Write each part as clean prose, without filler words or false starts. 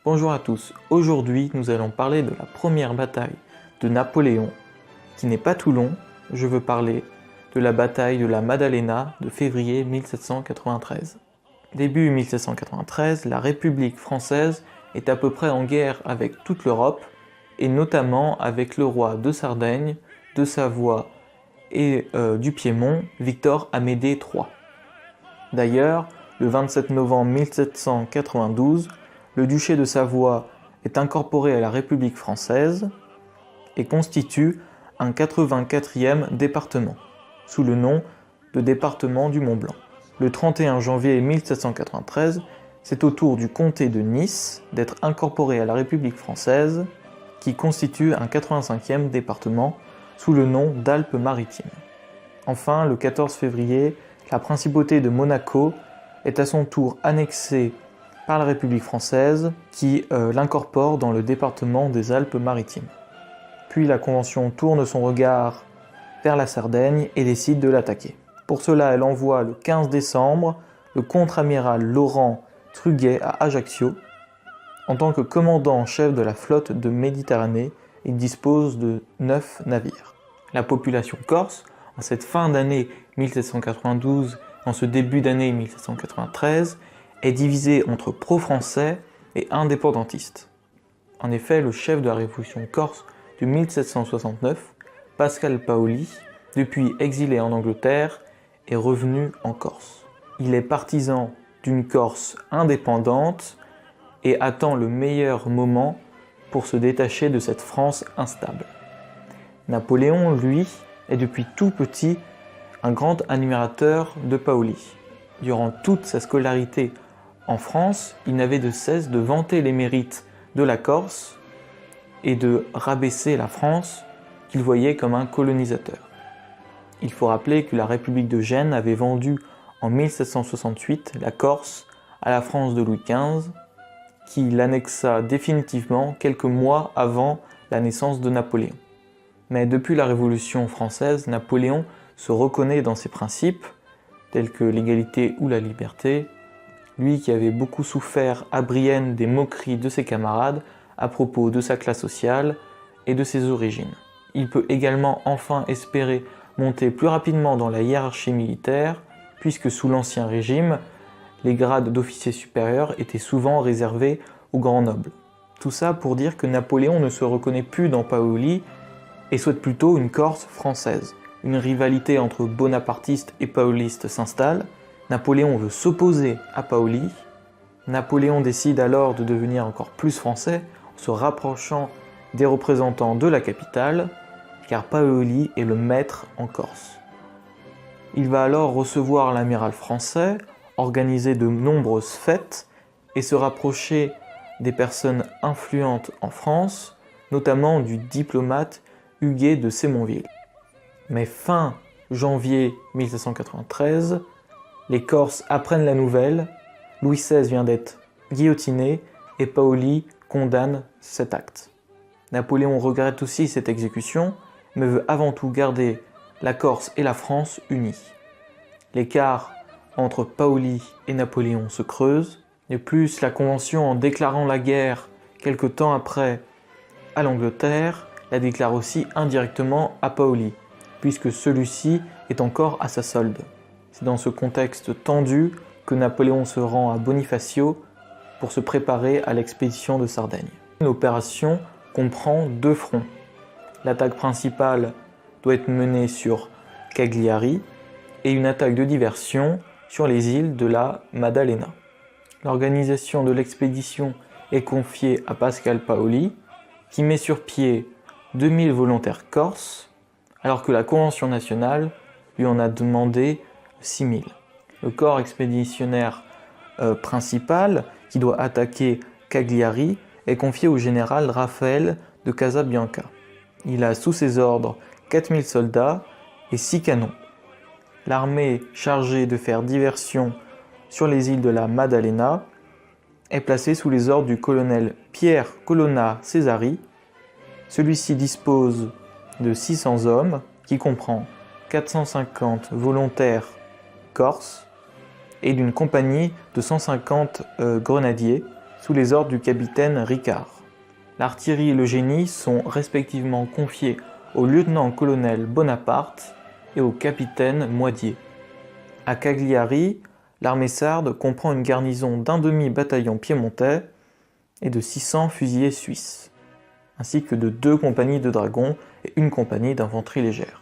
Bonjour à tous, aujourd'hui nous allons parler de la première bataille de Napoléon, qui n'est pas tout long, je veux parler de la bataille de la Maddalena de février 1793. Début 1793, la République française est à peu près en guerre avec toute l'Europe, et notamment avec le roi de Sardaigne, de Savoie et du Piémont, Victor Amédée III. D'ailleurs, le 27 novembre 1792, le duché de Savoie est incorporé à la République française et constitue un 84e département, sous le nom de département du Mont-Blanc. Le 31 janvier 1793, c'est au tour du comté de Nice d'être incorporé à la République française, qui constitue un 85e département sous le nom d'Alpes-Maritimes. Enfin, le 14 février, la principauté de Monaco est à son tour annexée par la République française qui l'incorpore dans le département des Alpes-Maritimes. Puis la Convention tourne son regard vers la Sardaigne et décide de l'attaquer. Pour cela, elle envoie le 15 décembre le contre-amiral Laurent Truguet à Ajaccio. En tant que commandant en chef de la flotte de Méditerranée, il dispose de 9 navires. La population corse, en cette fin d'année 1792, en ce début d'année 1793, est divisée entre pro-français et indépendantistes. En effet, le chef de la révolution corse de 1769, Pascal Paoli, depuis exilé en Angleterre, est revenu en Corse. Il est partisan d'une Corse indépendante et attend le meilleur moment pour se détacher de cette France instable. Napoléon, lui, est depuis tout petit un grand admirateur de Paoli. Durant toute sa scolarité en France, il n'avait de cesse de vanter les mérites de la Corse et de rabaisser la France qu'il voyait comme un colonisateur. Il faut rappeler que la République de Gênes avait vendu en 1768 la Corse à la France de Louis XV, qui l'annexa définitivement quelques mois avant la naissance de Napoléon. Mais depuis la Révolution française, Napoléon se reconnaît dans ses principes, tels que l'égalité ou la liberté, lui qui avait beaucoup souffert à Brienne des moqueries de ses camarades à propos de sa classe sociale et de ses origines. Il peut également enfin espérer monter plus rapidement dans la hiérarchie militaire, puisque sous l'Ancien Régime, les grades d'officiers supérieurs étaient souvent réservés aux grands nobles. Tout ça pour dire que Napoléon ne se reconnaît plus dans Paoli et souhaite plutôt une Corse française. Une rivalité entre bonapartistes et paolistes s'installe. Napoléon veut s'opposer à Paoli. Napoléon décide alors de devenir encore plus français en se rapprochant des représentants de la capitale, car Paoli est le maître en Corse. Il va alors recevoir l'amiral français, organiser de nombreuses fêtes et se rapprocher des personnes influentes en France, notamment du diplomate Huguet de Sémonville. Mais fin janvier 1793, les Corses apprennent la nouvelle, Louis XVI vient d'être guillotiné et Paoli condamne cet acte. Napoléon regrette aussi cette exécution, mais veut avant tout garder la Corse et la France unies. L'écart entre Paoli et Napoléon se creuse. De plus, la Convention, en déclarant la guerre quelque temps après à l'Angleterre, la déclare aussi indirectement à Paoli, puisque celui-ci est encore à sa solde. C'est dans ce contexte tendu que Napoléon se rend à Bonifacio pour se préparer à l'expédition de Sardaigne. L'opération comprend 2 fronts. L'attaque principale doit être menée sur Cagliari et une attaque de diversion sur les îles de la Maddalena. L'organisation de l'expédition est confiée à Pascal Paoli, qui met sur pied 2000 volontaires corses, alors que la Convention nationale lui en a demandé 6000. Le corps expéditionnaire principal, qui doit attaquer Cagliari, est confié au général Raphaël de Casabianca. Il a sous ses ordres 4000 soldats et 6 canons. L'armée chargée de faire diversion sur les îles de la Maddalena est placée sous les ordres du colonel Pierre Colonna Cesari. Celui-ci dispose de 600 hommes, qui comprend 450 volontaires corses et d'une compagnie de 150 grenadiers sous les ordres du capitaine Ricard. L'artillerie et le génie sont respectivement confiés au lieutenant-colonel Bonaparte et au capitaine Moitié. À Cagliari, l'armée sarde comprend une garnison d'un demi-bataillon piémontais et de 600 fusiliers suisses, ainsi que de 2 compagnies de dragons et une compagnie d'infanterie légère.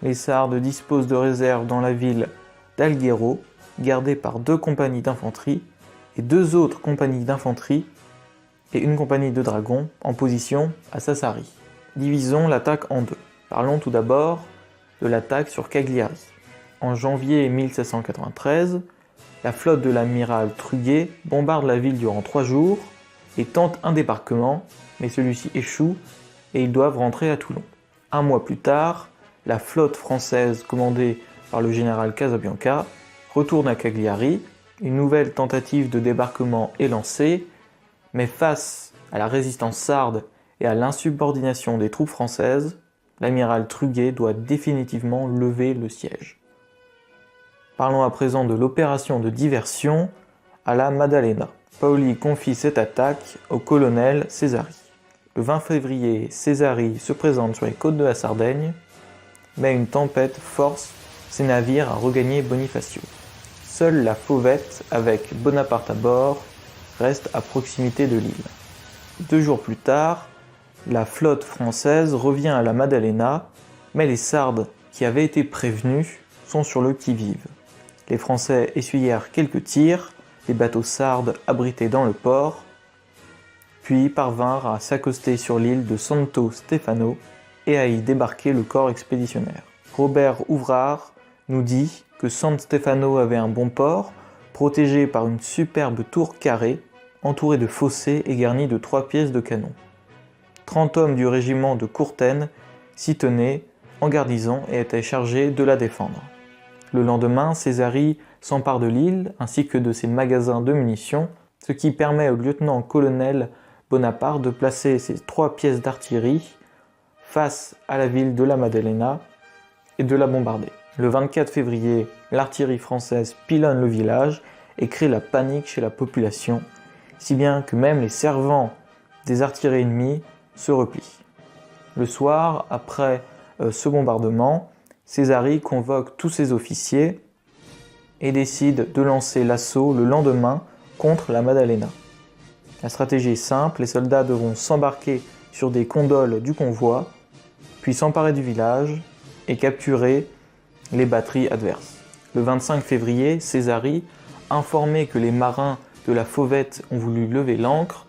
Les Sardes disposent de réserves dans la ville d'Alghero, gardée par 2 compagnies d'infanterie et 2 autres compagnies d'infanterie et une compagnie de dragons en position à Sassari. Divisons l'attaque en 2. Parlons tout d'abord de l'attaque sur Cagliari. En janvier 1793, la flotte de l'amiral Truguet bombarde la ville durant 3 jours et tente un débarquement, mais celui-ci échoue et ils doivent rentrer à Toulon. Un mois plus tard, la flotte française commandée par le général Casabianca retourne à Cagliari. Une nouvelle tentative de débarquement est lancée, mais face à la résistance sarde et à l'insubordination des troupes françaises, l'amiral Truguet doit définitivement lever le siège. Parlons à présent de l'opération de diversion à la Maddalena. Paoli confie cette attaque au colonel Cesari. Le 20 février, Cesari se présente sur les côtes de la Sardaigne, mais une tempête force ses navires à regagner Bonifacio. Seule la Fauvette, avec Bonaparte à bord, reste à proximité de l'île. 2 jours plus tard, la flotte française revient à la Maddalena, mais les Sardes, qui avaient été prévenus, sont sur le qui-vive. Les Français essuyèrent quelques tirs, les bateaux sardes abrités dans le port, puis parvinrent à s'accoster sur l'île de Santo Stefano et à y débarquer le corps expéditionnaire. Robert Ouvrard nous dit que San Stefano avait un bon port, protégé par une superbe tour carrée, entourée de fossés et garnie de 3 pièces de canon. 30 hommes du régiment de Courtène s'y tenaient en garnison et étaient chargés de la défendre. Le lendemain, Cesari s'empare de l'île ainsi que de ses magasins de munitions, ce qui permet au lieutenant-colonel Bonaparte de placer ses 3 pièces d'artillerie face à la ville de la Maddalena et de la bombarder. Le 24 février, l'artillerie française pilonne le village et crée la panique chez la population, si bien que même les servants des artilleries ennemies se replient. Le soir, après ce bombardement, Cesari convoque tous ses officiers et décide de lancer l'assaut le lendemain contre la Maddalena. La stratégie est simple, les soldats devront s'embarquer sur des gondoles du convoi, puis s'emparer du village et capturer les batteries adverses. Le 25 février, Cesari, informé que les marins de la Fauvette ont voulu lever l'ancre,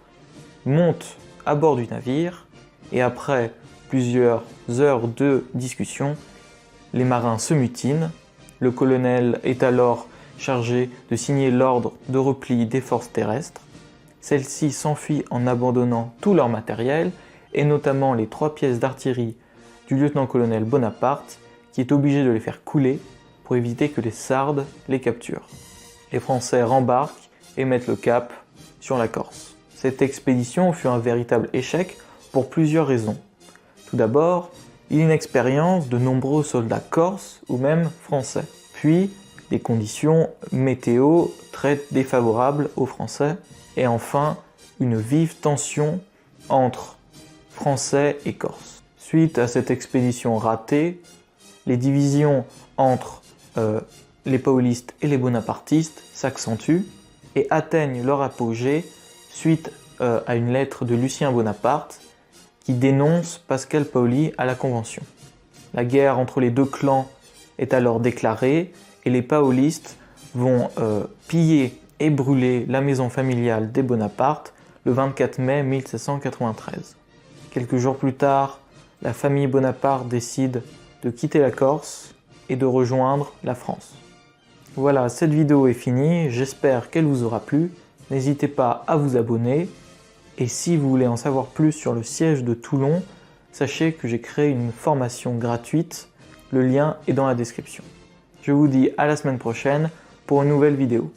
monte à bord du navire et après plusieurs heures de discussion, les marins se mutinent. Le colonel est alors chargé de signer l'ordre de repli des forces terrestres. Celles-ci s'enfuient en abandonnant tout leur matériel, et notamment les 3 pièces d'artillerie du lieutenant-colonel Bonaparte, qui est obligé de les faire couler pour éviter que les Sardes les capturent. Les Français rembarquent et mettent le cap sur la Corse. Cette expédition fut un véritable échec pour plusieurs raisons. Tout d'abord, l'inexpérience de nombreux soldats corses ou même français. Puis, des conditions météo très défavorables aux Français. Et enfin, une vive tension entre Français et Corses. Suite à cette expédition ratée, les divisions entre les paullistes et les bonapartistes s'accentuent et atteignent leur apogée suite à une lettre de Lucien Bonaparte qui dénonce Pascal Paoli à la Convention. La guerre entre les 2 clans est alors déclarée et les paullistes vont piller et brûler la maison familiale des Bonaparte le 24 mai 1793. Quelques jours plus tard, la famille Bonaparte décide de quitter la Corse et de rejoindre la France. Voilà, cette vidéo est finie, j'espère qu'elle vous aura plu. N'hésitez pas à vous abonner. Et si vous voulez en savoir plus sur le siège de Toulon, sachez que j'ai créé une formation gratuite, le lien est dans la description. Je vous dis à la semaine prochaine pour une nouvelle vidéo.